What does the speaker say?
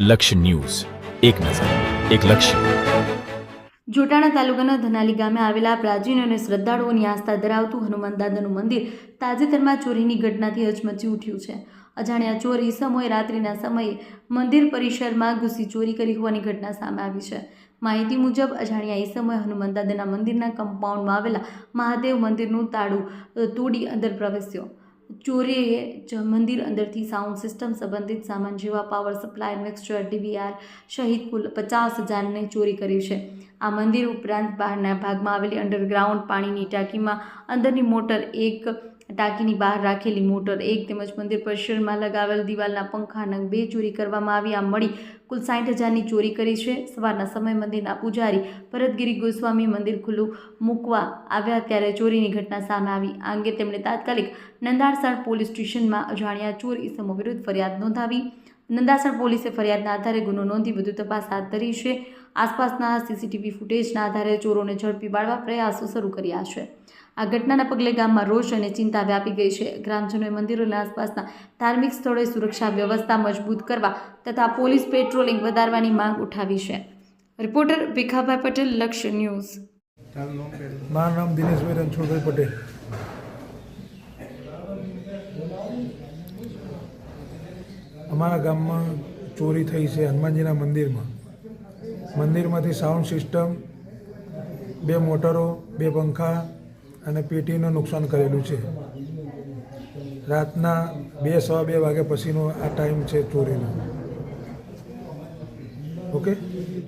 લક્ષ્ય ન્યૂઝ, એક નજર, એક લક્ષ્ય. જોટાણા તાલુકાના ધનાલી ગામે આવેલા પ્રાચીન અને શ્રદ્ધાળુઓની આસ્થા ધરાવતું હનુમાન દાદાનું મંદિર તાજેતરમાં ચોરીની ઘટનાથી હચમચી ઉઠ્યું છે. અજાણ્યા ચોર ઈસમોએ રાત્રિના સમયે મંદિર પરિસરમાં ઘૂસી ચોરી કરી હોવાની ઘટના સામે આવી છે. માહિતી મુજબ અજાણ્યા ઈસમોએ હનુમાન દાદાના મંદિરના કમ્પાઉન્ડમાં આવેલા મહાદેવ મંદિરનું તાળું તોડી અંદર પ્રવેશ્યો. ચોરીએ મંદિર અંદરથી સાઉન્ડ સિસ્ટમ સંબંધિત સામાન જેવા પાવર સપ્લાય, મિક્સચર, ડીવીઆર સહિત કુલ 50,000ની ચોરી કરી છે. આ મંદિર ઉપરાંત બહારના ભાગમાં આવેલી અંડરગ્રાઉન્ડ પાણીની ટાંકીમાં અંદરની મોટર એક, ટાંકીની બહાર રાખેલી મોટર એક તેમજ મંદિર પરિસરમાં લગાવેલ દિવાલના પંખા નંગ 2 ચોરી કરવામાં આવી. આ મળી કુલ 60,000ની ચોરી કરી છે. સવારના સમયે મંદિરના પૂજારી ભરતગીરી ગોસ્વામી મંદિર ખુલ્લું મૂકવા આવ્યા ત્યારે ચોરીની ઘટના સામે આવી. આ અંગે તેમણે તાત્કાલિક નંદાસણ પોલીસ સ્ટેશનમાં અજાણ્યા ચોર ઈસમો વિરુદ્ધ ફરિયાદ નોંધાવી. નંદાસણ પોલીસે ફરિયાદના આધારે ગુનો નોંધી વધુ તપાસ હાથ ધરી છે. આસપાસના સીસીટીવી ફૂટેજના આધારે ચોરોને ઝડપી પાડવા પ્રયાસો શરૂ કર્યા છે. આ ઘટનાના પગલે ગામમાં રોષ અને ચિંતા વ્યાપી ગઈ છે. ગ્રામજનોએ મંદિરોના આસપાસના ધાર્મિક સ્થળોએ સુરક્ષા વ્યવસ્થા મજબૂત કરવા તથા પોલીસ પેટ્રોલિંગ વધારવાની માંગ ઉઠાવી છે. રિપોર્ટર ભીખાભાઈ પટેલ, લક્ષ્ય ન્યૂઝ. મારું નામ દિનેશભાઈ રણછોડભાઈ પટેલ. અમારા ગામમાં ચોરી થઈ છે હનુમાનજીના મંદિરમાં. મંદિરમાંથી સાઉન્ડ સિસ્ટમ, 2 મોટરો, 2 પંખા અને પેટીનું નુકસાન કરેલું છે. રાતના 2 સવા 2 વાગ્યા પછીનો આ ટાઈમ છે ચોરીનો.